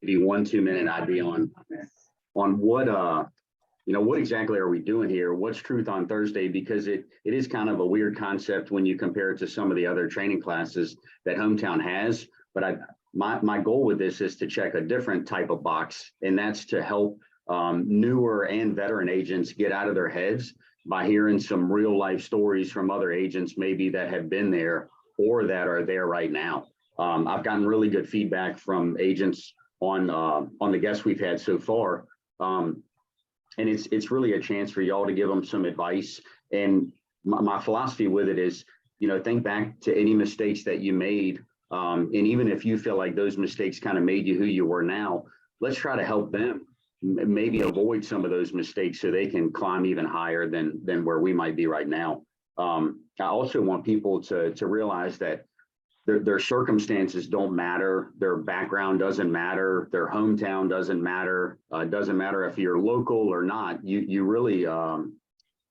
maybe 1-2 minute idea on what exactly are we doing here? What's Truth on Thursday? Because it is kind of a weird concept when you compare it to some of the other training classes that Hometown has. But my goal with this is to check a different type of box, and that's to help newer and veteran agents get out of their heads by hearing some real life stories from other agents, maybe that have been there or that are there right now. I've gotten really good feedback from agents on the guests we've had so far. And it's really a chance for y'all to give them some advice. And my philosophy with it is, think back to any mistakes that you made. And even if you feel like those mistakes kind of made you who you were now, let's try to help them maybe avoid some of those mistakes so they can climb even higher than where we might be right now. I also want people to realize that their circumstances don't matter. Their background doesn't matter. Their hometown doesn't matter. It doesn't matter if you're local or not. You really,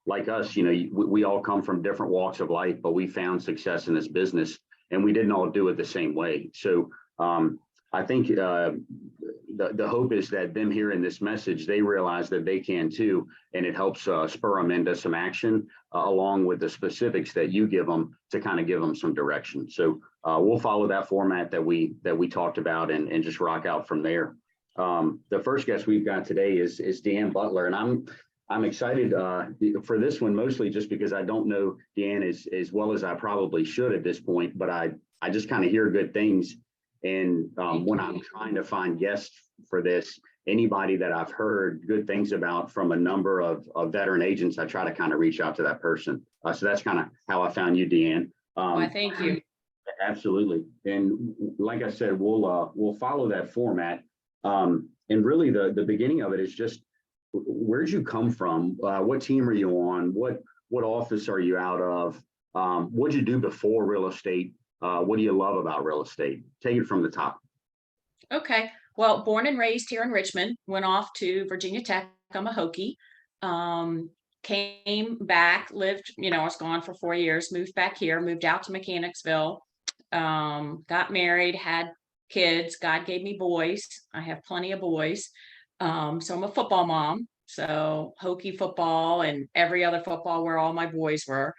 like us, we all come from different walks of life, but we found success in this business, and we didn't all do it the same way. So I think the hope is that them hearing this message, they realize that they can too, and it helps spur them into some action along with the specifics that you give them to kind of give them some direction. So we'll follow that format that we talked about and just rock out from there. The first guest we've got today is DeAnne Butler, and I'm excited for this one, mostly just because I don't know DeAnne as well as I probably should at this point, but I just kind of hear good things. And when I'm trying to find guests for this, anybody that I've heard good things about from a number of veteran agents, I try to kind of reach out to that person. So that's kind of how I found you, DeAnne. Well, thank you. Absolutely. And like I said, we'll follow that format. And really the beginning of it is just, where'd you come from? What team are you on? What office are you out of? What'd you do before real estate? What do you love about real estate? Take it from the top. Okay. Well, born and raised here in Richmond, went off to Virginia Tech. I'm a Hokie. Came back, lived, I was gone for 4 years, moved back here, moved out to Mechanicsville, got married, had kids. God gave me boys. I have plenty of boys. So I'm a football mom. So Hokie football and every other football where all my boys were.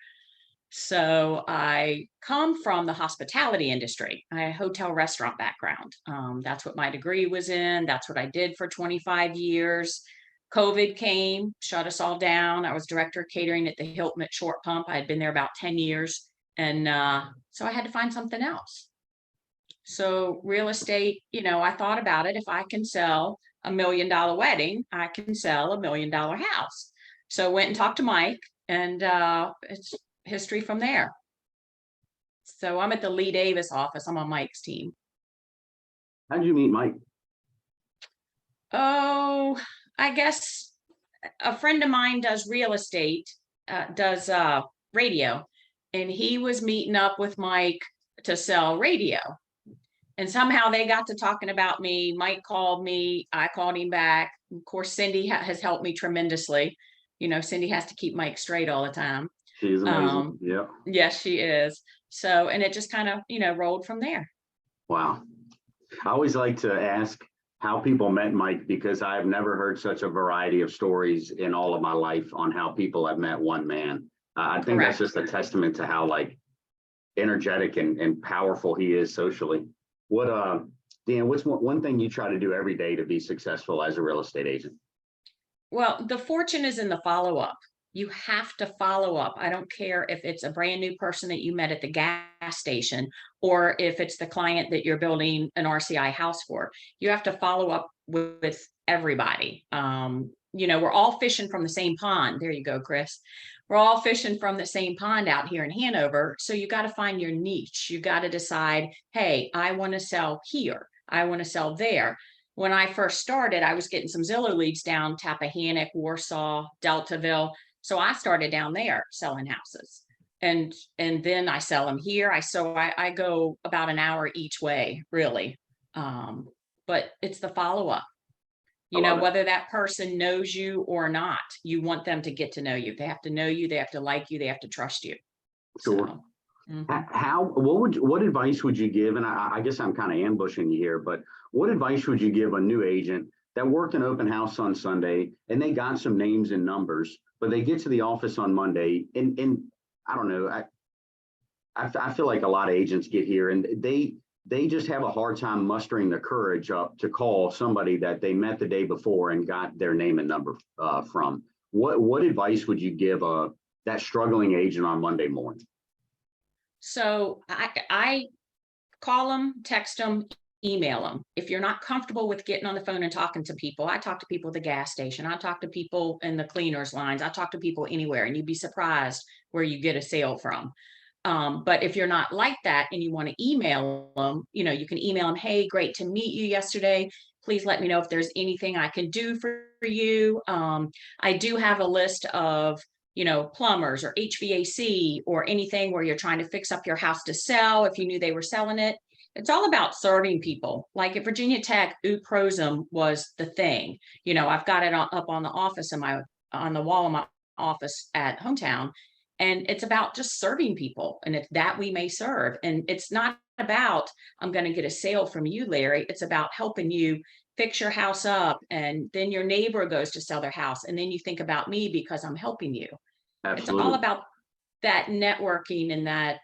So I come from the hospitality industry. I have a hotel restaurant background. That's what my degree was in. That's what I did for 25 years. COVID came, shut us all down. I was director of catering at the Hilton at Short Pump. I had been there about 10 years. And so I had to find something else. So real estate, I thought about it. If I can sell $1 million wedding, I can sell $1 million house. So I went and talked to Mike, and it's history from there. So I'm at the Lee Davis office. I'm on Mike's team. How did you meet Mike? Oh, I guess a friend of mine does real estate, does radio, and he was meeting up with Mike to sell radio. And somehow they got to talking about me. Mike called me. I called him back. Of course, Cindy has helped me tremendously. Cindy has to keep Mike straight all the time. She's amazing. Yeah. Yes, she is. So, and it just kind of, rolled from there. Wow. I always like to ask how people met Mike, because I've never heard such a variety of stories in all of my life on how people have met one man. I think Correct. That's just a testament to how energetic and powerful he is socially. Dan, what's one thing you try to do every day to be successful as a real estate agent? Well, the fortune is in the follow-up. You have to follow up. I don't care if it's a brand new person that you met at the gas station, or if it's the client that you're building an RCI house for. You have to follow up with everybody. We're all fishing from the same pond. There you go, Chris. We're all fishing from the same pond out here in Hanover. So you got to find your niche. You got to decide, hey, I want to sell here. I want to sell there. When I first started, I was getting some Zillow leads down Tappahannock, Warsaw, Deltaville. So I started down there selling houses, and then I sell them here. I go about an hour each way, really. But it's the follow-up, whether that person knows you or not, you want them to get to know you. They have to know you. They have to like you. They have to trust you. Sure. So, Mhm. What advice would you give? And I guess I'm kind of ambushing you here, but what advice would you give a new agent that worked an open house on Sunday and they got some names and numbers, but they get to the office on Monday and I don't know, I feel like a lot of agents get here and they just have a hard time mustering the courage up to call somebody that they met the day before and got their name and number from. What advice would you give that struggling agent on Monday morning? So I call them, text them, email them. If you're not comfortable with getting on the phone and talking to people, I talk to people at the gas station. I talk to people in the cleaners lines. I talk to people anywhere, and you'd be surprised where you get a sale from. But if you're not like that and you want to email them, you can email them, hey, great to meet you yesterday. Please let me know if there's anything I can do for you. I do have a list of plumbers or HVAC or anything where you're trying to fix up your house to sell if you knew they were selling it. It's all about serving people. Like at Virginia Tech, Prosum was the thing. I've got it up on the office on the wall of my office at hometown. And it's about just serving people. And it's that we may serve. And it's not about, I'm going to get a sale from you, Larry. It's about helping you fix your house up. And then your neighbor goes to sell their house. And then you think about me because I'm helping you. It's all Absolutely. about that networking and that,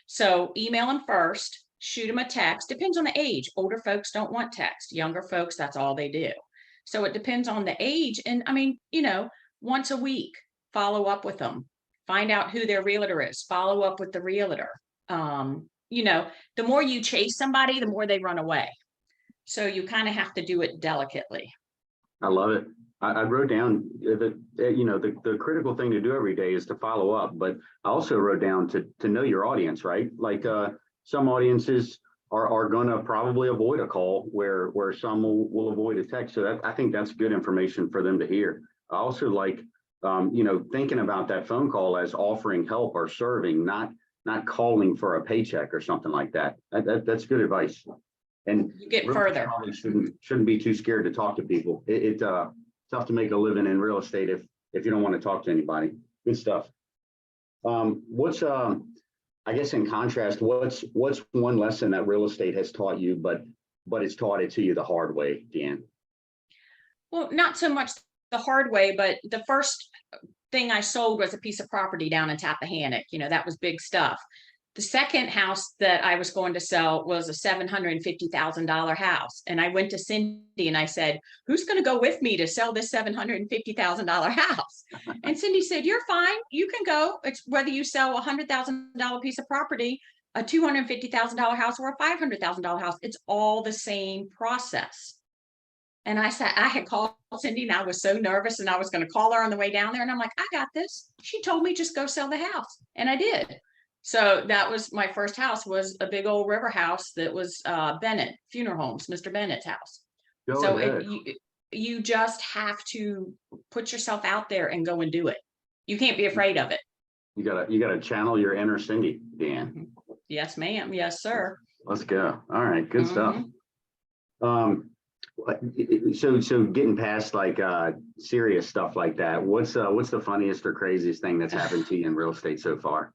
so email them first, shoot them a text. Depends on the age. Older folks don't want text. Younger folks, that's all they do. So it depends on the age. And I mean, once a week, follow up with them. Find out who their realtor is. Follow up with the realtor. The more you chase somebody, the more they run away. So you kind of have to do it delicately. I love it. I wrote down that the critical thing to do every day is to follow up, but I also wrote down to know your audience, right? Like some audiences are going to probably avoid a call where some will avoid a text. So I think that's good information for them to hear. I also like thinking about that phone call as offering help or serving, not calling for a paycheck or something like that. That's good advice. And You get really further. probably shouldn't be too scared to talk to people. It's tough to make a living in real estate if you don't want to talk to anybody. Good stuff. What's I guess in contrast, what's one lesson that real estate has taught you, but it's taught it to you the hard way, DeAnne? Well, not so much the hard way, but the first thing I sold was a piece of property down in Tappahannock. That was big stuff. The second house that I was going to sell was a $750,000 house. And I went to Cindy and I said, who's going to go with me to sell this $750,000 house? And Cindy said, you're fine. You can go. It's whether you sell a $100,000 piece of property, a $250,000 house, or a $500,000 house. It's all the same process. And I said, I had called Cindy and I was so nervous and I was going to call her on the way down there. And I'm like, I got this. She told me just go sell the house. And I did. So that was my first house, was a big old river house that was Bennett Funeral Homes, Mr. Bennett's house. Go So ahead. you just have to put yourself out there and go and do it. You can't be afraid of it. You gotta channel your inner Cindy, DeAnne. Yes, ma'am. Yes, sir. Let's go. All right, good stuff. Mhm. So getting past like serious stuff like that, what's the funniest or craziest thing that's happened to you in real estate so far?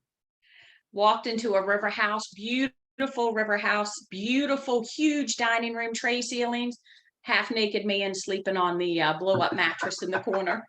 Walked into a river house, beautiful river house, beautiful, huge dining room, tray ceilings, half naked man sleeping on the blow up mattress in the corner.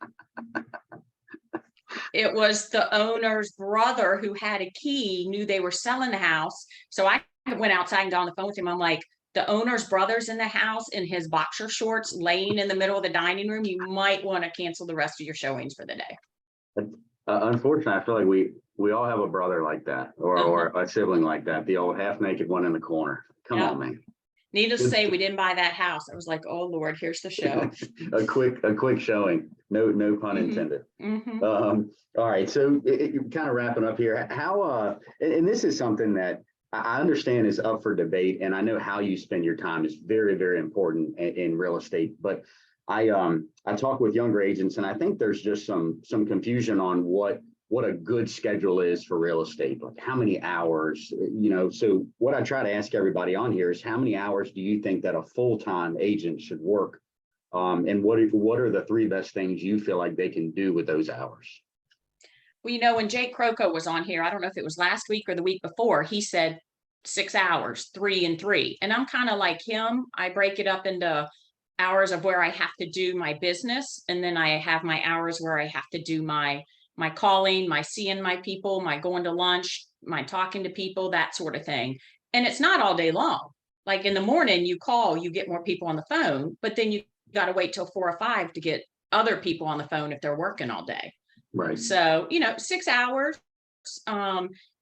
It was the owner's brother who had a key, knew they were selling the house. So I went outside and got on the phone with him. I'm like, the owner's brother's in the house in his boxer shorts laying in the middle of the dining room. You might want to cancel the rest of your showings for the day. Unfortunately, I feel like we all have a brother like that or a sibling like that, the old half naked one in the corner. Come on, man. Needless to say, we didn't buy that house. I was like, oh Lord, here's the show. a quick showing. No pun intended. Mm-hmm. All right. So kind of wrapping up here, how and this is something that I understand is up for debate, and I know how you spend your time is very, very important in real estate. But I talk with younger agents, and I think there's just some confusion on what a good schedule is for real estate, like how many hours, So what I try to ask everybody on here is how many hours do you think that a full-time agent should work? And what are the three best things you feel like they can do with those hours? Well, you know, when Jake Croco was on here, I don't know if it was last week or the week before, he said 6 hours, 3 and 3. And I'm kind of like him. I break it up into hours of where I have to do my business. And then I have my hours where I have to do my calling, my seeing my people, my going to lunch, my talking to people, that sort of thing. And it's not all day long. Like in the morning, you call, you get more people on the phone, but then you got to wait till 4 or 5 to get other people on the phone if they're working all day. Right. So, you know, 6 hours.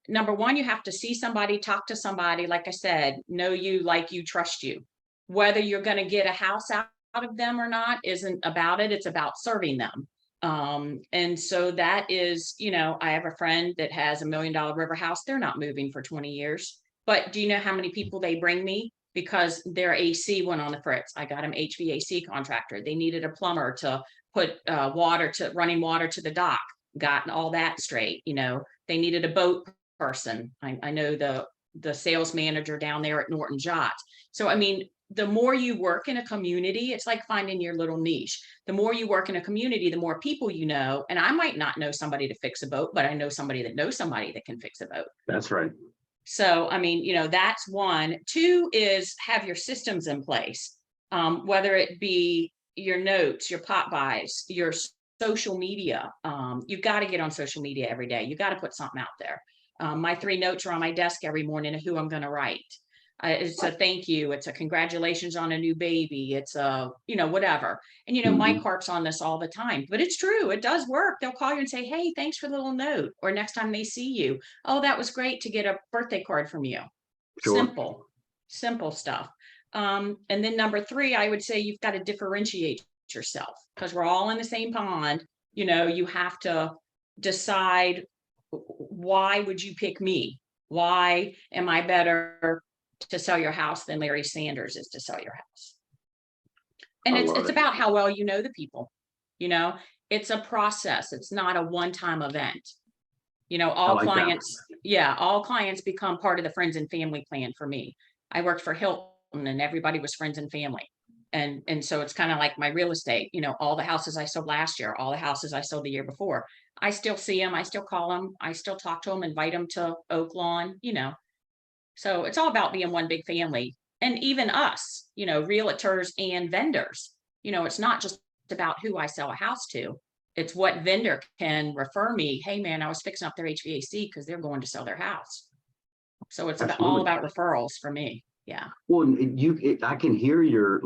Number one, you have to see somebody, talk to somebody, like I said, know you, like you, trust you. Whether you're going to get a house out of them or not isn't about it. It's about serving them. And so that is, you know, I have a friend that has $1 million river house. They're not moving for 20 years. But do you know how many people they bring me? Because their AC went on the fritz. I got them HVAC contractor. They needed a plumber to put running water to the dock. Gotten all that straight. You know, they needed a boat person. I know the sales manager down there at Norton Jot. So I mean, the more you work in a community, it's like finding your little niche. The more you work in a community, the more people you know. And I might not know somebody to fix a boat, but I know somebody that knows somebody that can fix a boat. That's right. So, I mean, you know, that's one. Two is have your systems in place, whether it be your notes, your pop buys, your social media. You've got to get on social media every day. You got to put something out there. My 3 notes are on my desk every morning of who I'm going to write. It's a thank you. It's a congratulations on a new baby. It's a, you know, whatever. And, you know, Mike harps on this all the time, but it's true. It does work. They'll call you and say, hey, thanks for the little note. Or next time they see you, oh, that was great to get a birthday card from you. Sure. Simple stuff. And then number 3, I would say you've got to differentiate yourself because we're all in the same pond. You know, you have to decide, why would you pick me? Why am I better to sell your house than Larry Sanders is to sell your house? And it's about how well you know the people. You know, it's a process. It's not a one-time event. You know, all clients become part of the friends and family plan for me. I worked for Hilton and everybody was friends and family. And so it's kind of like my real estate, you know, all the houses I sold last year, all the houses I sold the year before, I still see them, I still call them, I still talk to them, invite them to Oak Lawn, you know. So it's all about being one big family. And even us, you know, realtors and vendors, you know, it's not just about who I sell a house to. It's what vendor can refer me. Hey man, I was fixing up their HVAC because they're going to sell their house. So it's all about referrals for me. Yeah. Well, I can hear your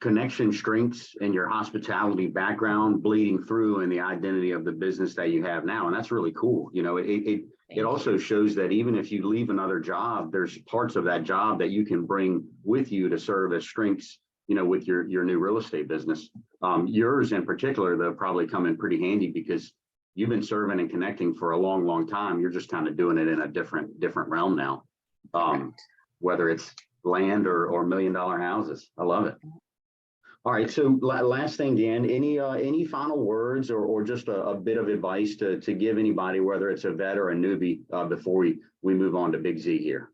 connection strengths and your hospitality background bleeding through in the identity of the business that you have now. And that's really cool. You know, it also shows that even if you leave another job, there's parts of that job that you can bring with you to serve as strengths, you know, with your new real estate business. Yours in particular, they'll probably come in pretty handy because you've been serving and connecting for a long, long time. You're just kind of doing it in a different realm now. Whether it's land or $1 million houses. I love it. All right. So last thing, DeAnne, any final words or just a bit of advice to give anybody, whether it's a vet or a newbie, before we move on to Big Z here?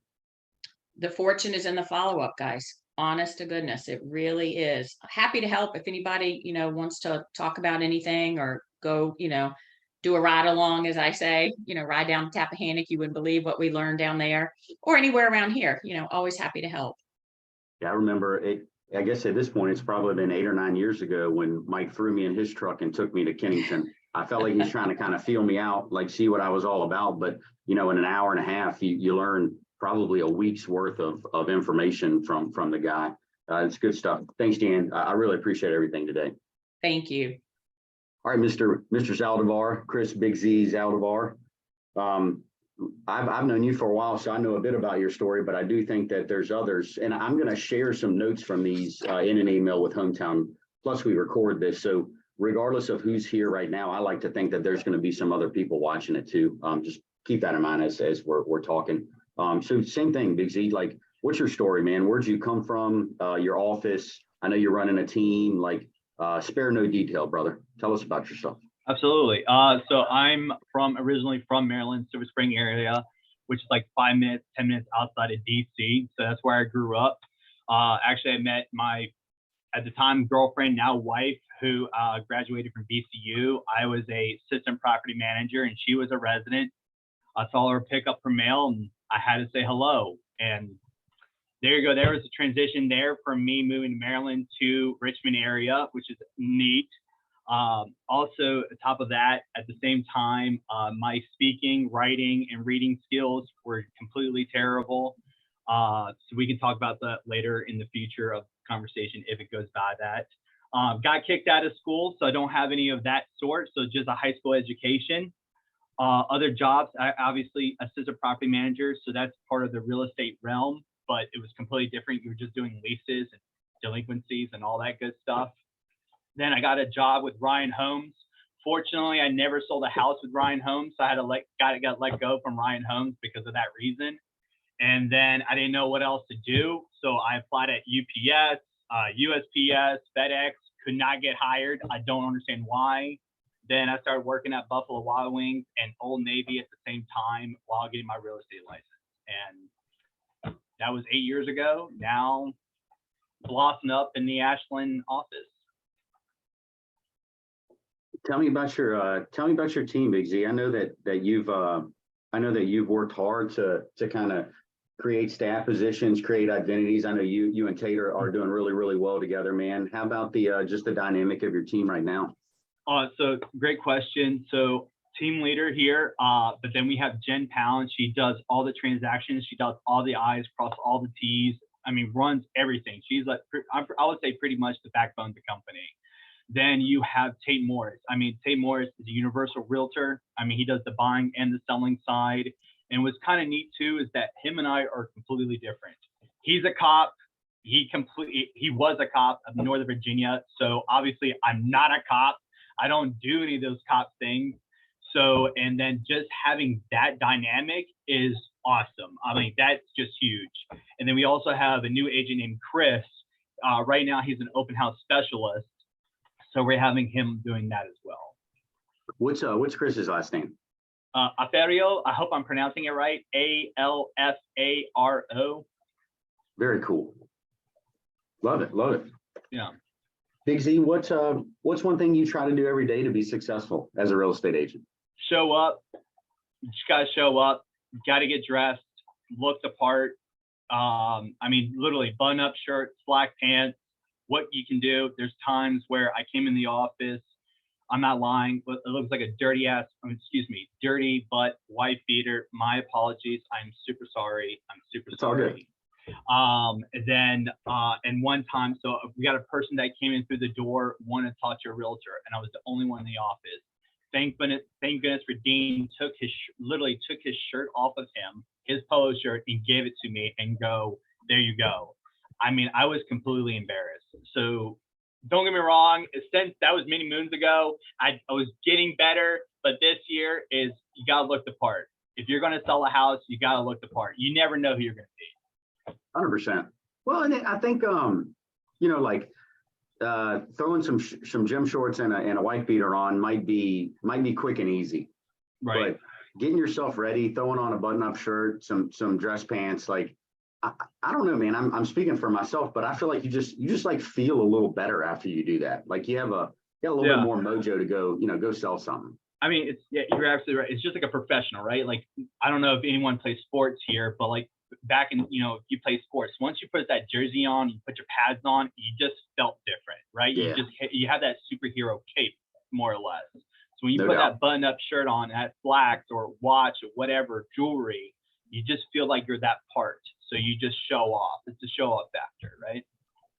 The fortune is in the follow-up, guys. Honest to goodness, it really is. Happy to help if anybody, you know, wants to talk about anything or go, you know, do a ride along, as I say, you know, ride down the Tappahannock. You wouldn't believe what we learned down there or anywhere around here, you know, always happy to help. Yeah, I remember it. I guess at this point, it's probably been 8 or 9 years ago when Mike threw me in his truck and took me to Kennington. I felt like he was trying to kind of feel me out, like see what I was all about. But, you know, in an hour and a half, you learn probably a week's worth of information from the guy. It's good stuff. Thanks, DeAnne. I really appreciate everything today. Thank you. All right, Mr. Zaldivar, Chris Big Z Zaldivar. I've known you for a while, so I know a bit about your story, but I do think that there's others. And I'm going to share some notes from these in an email with Hometown. Plus, we record this. So regardless of who's here right now, I like to think that there's going to be some other people watching it too. Just keep that in mind as we're talking. So same thing, Big Z, like, what's your story, man? Where'd you come from? Your office? I know you're running a team, like, spare no detail, brother. Tell us about yourself. Absolutely. So I'm originally from Maryland, Silver Spring area, which is like 5 minutes, 10 minutes outside of DC. So that's where I grew up. Actually, I met my at the time, girlfriend, now wife, who graduated from VCU. I was a assistant property manager and she was a resident. I saw her pick up her mail and I had to say hello. And there you go. There was a transition there from me moving to Maryland to Richmond area, which is neat. Also, on top of that, at the same time, my speaking, writing, and reading skills were completely terrible. So we can talk about that later in the future of conversation if it goes by that. Got kicked out of school, so I don't have any of that sort. So just a high school education. Other jobs, obviously assistant property manager. So that's part of the real estate realm, but it was completely different. You were just doing leases and delinquencies and all that good stuff. Then I got a job with Ryan Homes. Fortunately, I never sold a house with Ryan Homes, so I had to got let go from Ryan Homes because of that reason. And then I didn't know what else to do, so I applied at UPS, USPS, FedEx. Could not get hired. I don't understand why. Then I started working at Buffalo Wild Wings and Old Navy at the same time while getting my real estate license. And that was 8 years ago. Now blossomed up in the Ashland office. Tell me about your team, Big Z. I know that you've worked hard to kind of create staff positions, create identities. I know you and Tater are doing really, really well together, man. How about just the dynamic of your team right now? So great question. So team leader here, but then we have Jen Pound. She does all the transactions. She does all the I's, cross all the T's. I mean, runs everything. She's like, I would say pretty much the backbone of the company. Then you have Tate Morris. I mean, Tate Morris is a universal realtor. I mean, he does the buying and the selling side. And what's kind of neat too is that him and I are completely different. He's a cop. He was a cop of Northern Virginia. So obviously I'm not a cop. I don't do any of those cop things. So, and then just having that dynamic is awesome. I mean, that's just huge. And then we also have a new agent named Chris. Right now he's an open house specialist. So we're having him doing that as well. What's Chris's last name? Alfaro. I hope I'm pronouncing it right. Alfaro. Very cool. Love it. Love it. Yeah. Big Z, what's one thing you try to do every day to be successful as a real estate agent? Show up. You just gotta show up. You gotta get dressed, look the part. I mean, literally button up shirt, black pants. What you can do. There's times where I came in the office. I'm not lying, but it looks like a dirty butt wife beater. My apologies. I'm super sorry. I'm super sorry. And one time, so we got a person that came in through the door, wanted to talk to a realtor, and I was the only one in the office. Thank goodness for Dean literally took his shirt off of him, his polo shirt, and gave it to me and go, there you go. I mean, I was completely embarrassed. So don't get me wrong, since that was many moons ago, I was getting better, but this year is you gotta look the part. If you're gonna sell a house, you gotta look the part. You never know who you're gonna be. 100%. Well, and I think throwing some gym shorts and a wife beater on might be quick and easy. Right. But getting yourself ready, throwing on a button-up shirt, some dress pants, like I don't know, man. I'm speaking for myself, but I feel like you just like feel a little better after you do that. Like you have a little bit more mojo to go sell something. I mean, you're absolutely right. It's just like a professional, right? Like, I don't know if anyone plays sports here, but like back in, if you play sports, once you put that jersey on, you put your pads on, you just felt different, right? Yeah. You have that superhero cape, more or less. So when you put that button-up shirt on, that slacks or watch or whatever, jewelry, you just feel like you're that part. So you just show off. It's a show off factor, right?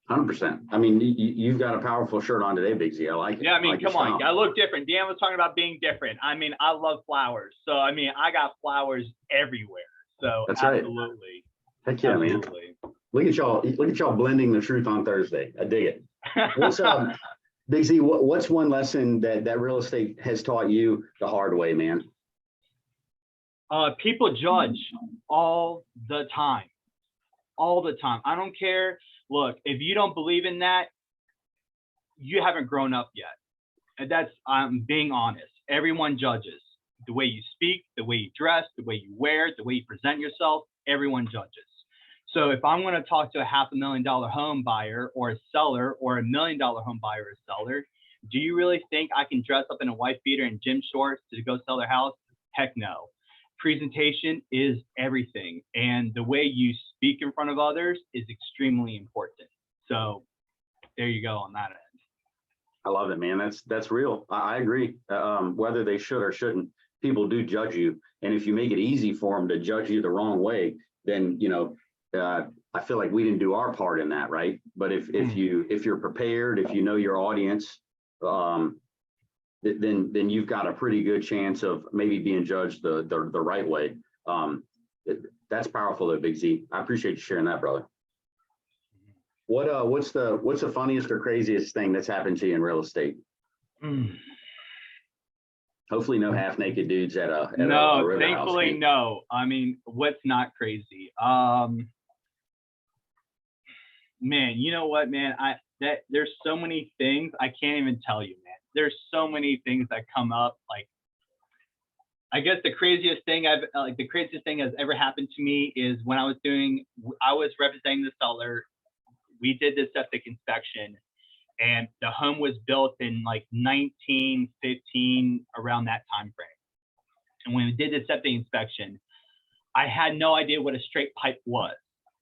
100%. I mean, you've got a powerful shirt on today, Big Z. I like it. Yeah, I mean, come on. I look different. Dan was talking about being different. I mean, I love flowers. So, I mean, I got flowers everywhere. So, that's absolutely. Right. Heck yeah, absolutely. Man. Look at y'all blending the truth on Thursday. I dig it. What's up, Big Z? What's one lesson that real estate has taught you the hard way, man? People judge all the time. All the time. I don't care. Look, if you don't believe in that, you haven't grown up yet. And I'm being honest. Everyone judges. The way you speak, the way you dress, the way you wear, the way you present yourself, everyone judges. So if I'm going to talk to a $500,000 home buyer or a seller or $1 million home buyer or seller, do you really think I can dress up in a wife beater and gym shorts to go sell their house? Heck no. Presentation is everything. And the way you speak in front of others is extremely important. So there you go on that end. I love it, man. That's real. I agree. Whether they should or shouldn't, people do judge you. And if you make it easy for them to judge you the wrong way, then, I feel like we didn't do our part in that, right? But if you're prepared, if you know your audience, then you've got a pretty good chance of maybe being judged the right way. That's powerful, though, Big Z. I appreciate you sharing that, brother. What's the funniest or craziest thing that's happened to you in real estate? Hopefully, no half-naked dudes at a river thankfully, house. no. I mean, what's not crazy? Man, you know what, man? There's so many things I can't even tell you, man. There's so many things that come up. Like, I guess the craziest thing that's ever happened to me is when I was representing the seller. We did the septic inspection, and the home was built in like 1915, around that time frame. And when we did the septic inspection, I had no idea what a straight pipe was.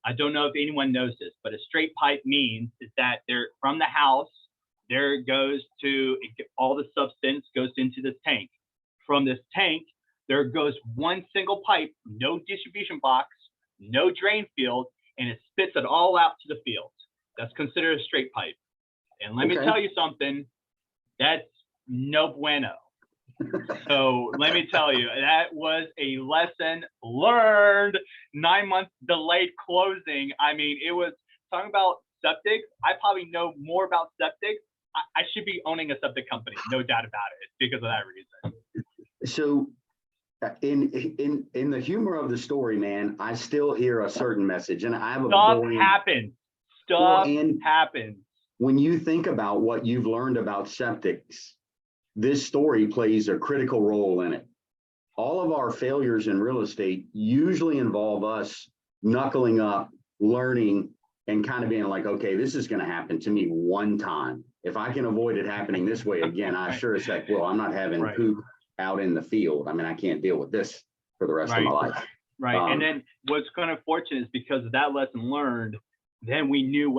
I don't know if anyone knows this, but a straight pipe means is that from the house, all the substance goes into this tank. From this tank, there goes one single pipe, no distribution box, no drain field, and it spits it all out to the field. That's considered a straight pipe. And let me tell you something, that's no bueno. So let me tell you, that was a lesson learned. 9 months delayed closing. I mean, it was talking about septic. I probably know more about septic. I should be owning a septic company, no doubt about it, because of that reason. So in the humor of the story, man, I still hear a certain message, and I have Stuff happens. When you think about what you've learned about septics, this story plays a critical role in it. All of our failures in real estate usually involve us knuckling up, learning, and kind of being like, okay, this is going to happen to me one time. If I can avoid it happening this way again, I sure as heck will. I'm not having poop out in the field. I mean, I can't deal with this for the rest of my life. Right. And then what's kind of fortunate is because of that lesson learned, then we knew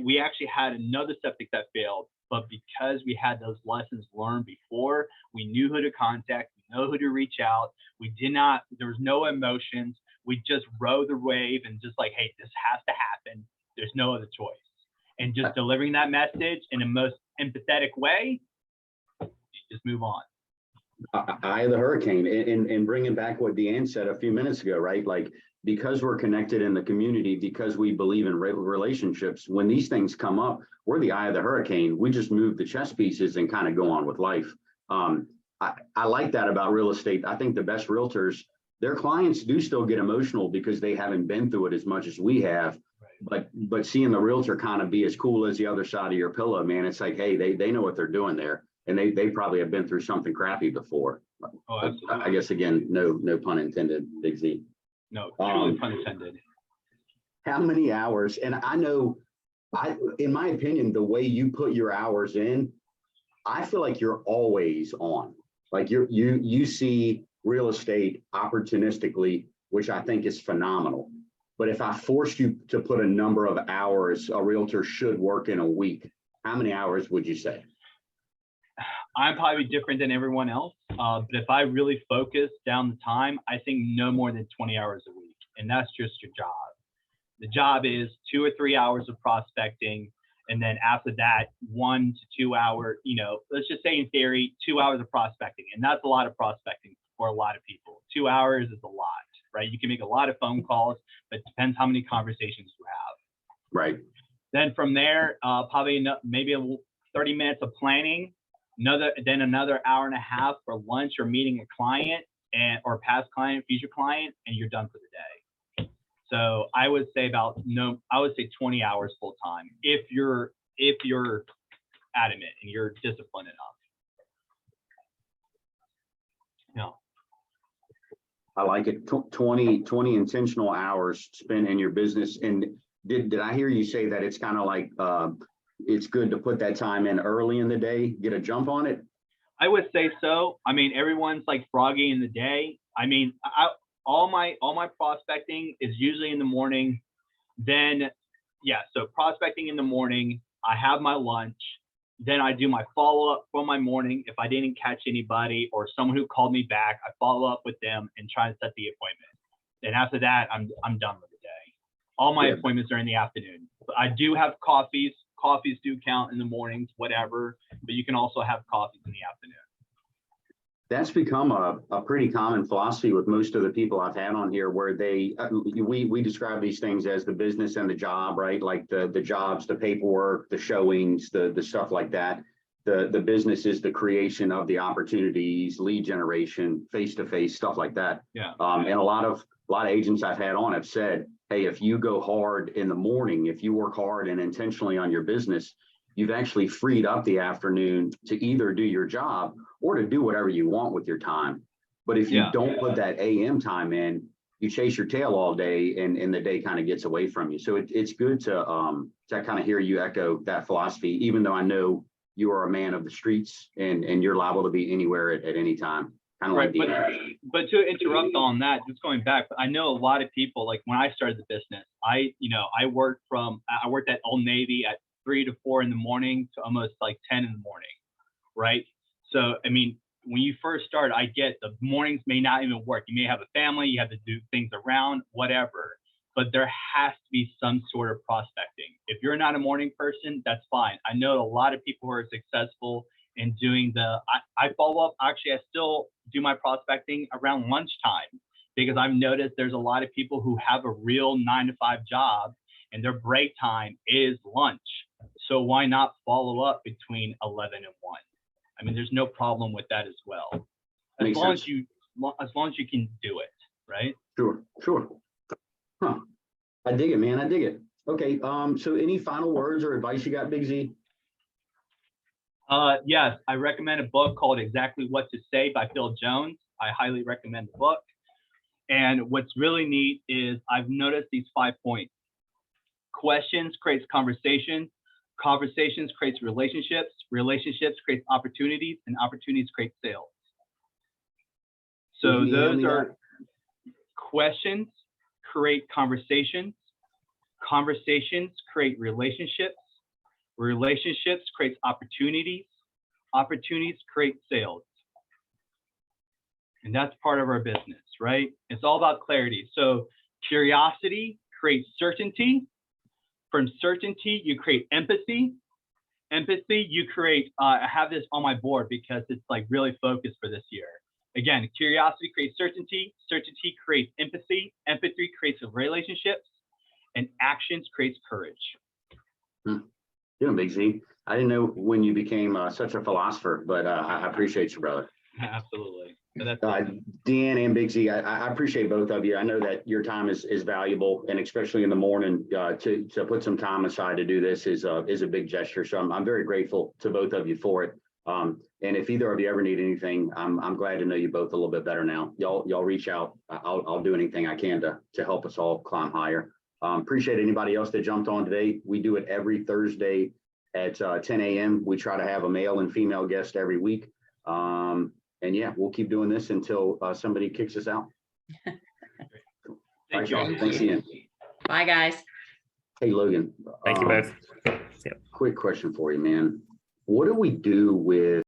we actually had another septic that failed. But because we had those lessons learned before, we knew who to contact, we know who to reach out. There was no emotions. We just rode the wave and just like, hey, this has to happen. There's no other choice. And just delivering that message in the most empathetic way, you just move on. Eye of the hurricane, and bringing back what DeAnne said a few minutes ago, right? Like, because we're connected in the community, because we believe in relationships, when these things come up, we're the eye of the hurricane. We just move the chess pieces and kind of go on with life. I like that about real estate. I think the best realtors, their clients do still get emotional because they haven't been through it as much as we have. But seeing the realtor kind of be as cool as the other side of your pillow, man, it's like, hey, they know what they're doing there. And they probably have been through something crappy before. Oh, absolutely. I guess, again, no pun intended, Big Z. No, truly pun intended. How many hours? And I know, in my opinion, the way you put your hours in, I feel like you're always on. Like you see real estate opportunistically, which I think is phenomenal. But if I forced you to put a number of hours a realtor should work in a week, how many hours would you say? I'm probably different than everyone else, but if I really focus down the time, I think no more than 20 hours a week, and that's just your job. The job is 2 or 3 hours of prospecting, and then after that, 1 to 2 hour, let's just say in theory, 2 hours of prospecting, and that's a lot of prospecting for a lot of people. 2 hours is a lot, right? You can make a lot of phone calls, but it depends how many conversations you have. Right. Then from there, probably maybe 30 minutes of planning. Another hour and a half for lunch or meeting a client or past client, future client, and you're done for the day. So I would say 20 hours full time if you're adamant and you're disciplined enough. I like it. 20 intentional hours spent in your business. And did I hear you say that it's kind of like, it's good to put that time in early in the day, get a jump on it? I would say so. I mean, everyone's like froggy in the day. I mean, all my prospecting is usually in the morning. Then, yeah, so prospecting in the morning, I have my lunch. Then I do my follow-up for my morning. If I didn't catch anybody or someone who called me back, I follow up with them and try to set the appointment. And after that, I'm done with the day. All my appointments are in the afternoon. But I do have coffees. Coffees do count in the mornings, whatever, but you can also have coffees in the afternoon. That's become a pretty common philosophy with most of the people I've had on here, where we describe these things as the business and the job, right? Like the jobs, the paperwork, the showings, the stuff like that. The business is the creation of the opportunities, lead generation, face-to-face, stuff like that. Yeah. And a lot of agents I've had on have said, hey, if you go hard in the morning, if you work hard and intentionally on your business, you've actually freed up the afternoon to either do your job or to do whatever you want with your time. But if you don't put that AM time in, you chase your tail all day and the day kind of gets away from you. So it's good to kind of hear you echo that philosophy, even though I know you are a man of the streets and you're liable to be anywhere at any time. Kind of Right, like but to interrupt on that, just going back, I know a lot of people, like when I started the business, I worked at Old Navy at 3 to 4 in the morning to almost like 10 in the morning, right? So, I mean, when you first start, I get the mornings may not even work. You may have a family, you have to do things around, whatever, but there has to be some sort of prospecting. If you're not a morning person, that's fine. I know a lot of people who are successful in doing I follow up. Actually, I still do my prospecting around lunchtime because I've noticed there's a lot of people who have a real 9-to-5 job and their break time is lunch. So why not follow up between 11 and 1? I mean, there's no problem with that as well. As long as you can do it, right? Sure. Huh. I dig it, man. I dig it. Okay. So any final words or advice you got, Big Z? Yes, I recommend a book called Exactly What to Say by Phil Jones. I highly recommend the book. And what's really neat is I've noticed these 5 points. Questions creates conversations. Conversations creates relationships. Relationships creates opportunities, and opportunities create sales. So those are questions create conversations. Conversations create relationships. Relationships creates opportunities. Opportunities create sales. And that's part of our business, right? It's all about clarity. So curiosity creates certainty. From certainty, you create empathy. Empathy, you create, I have this on my board because it's like really focused for this year. Again, curiosity creates certainty. Certainty creates empathy. Empathy creates relationships. And actions creates courage. Yeah, Big Z. I didn't know when you became such a philosopher, but I appreciate you, brother. Absolutely. So that's DeAnne and Big Z, I appreciate both of you. I know that your time is valuable, and especially in the morning, to put some time aside to do this is a big gesture. So I'm very grateful to both of you for it. And if either of you ever need anything, I'm glad to know you both a little bit better now. Y'all reach out. I'll do anything I can to help us all climb higher. Appreciate anybody else that jumped on today. We do it every Thursday at 10 a.m. We try to have a male and female guest every week. And yeah, we'll keep doing this until somebody kicks us out. Thank you. Thanks again. Bye, guys. Hey, Logan. Thank you both. Quick question for you, man. What do we do with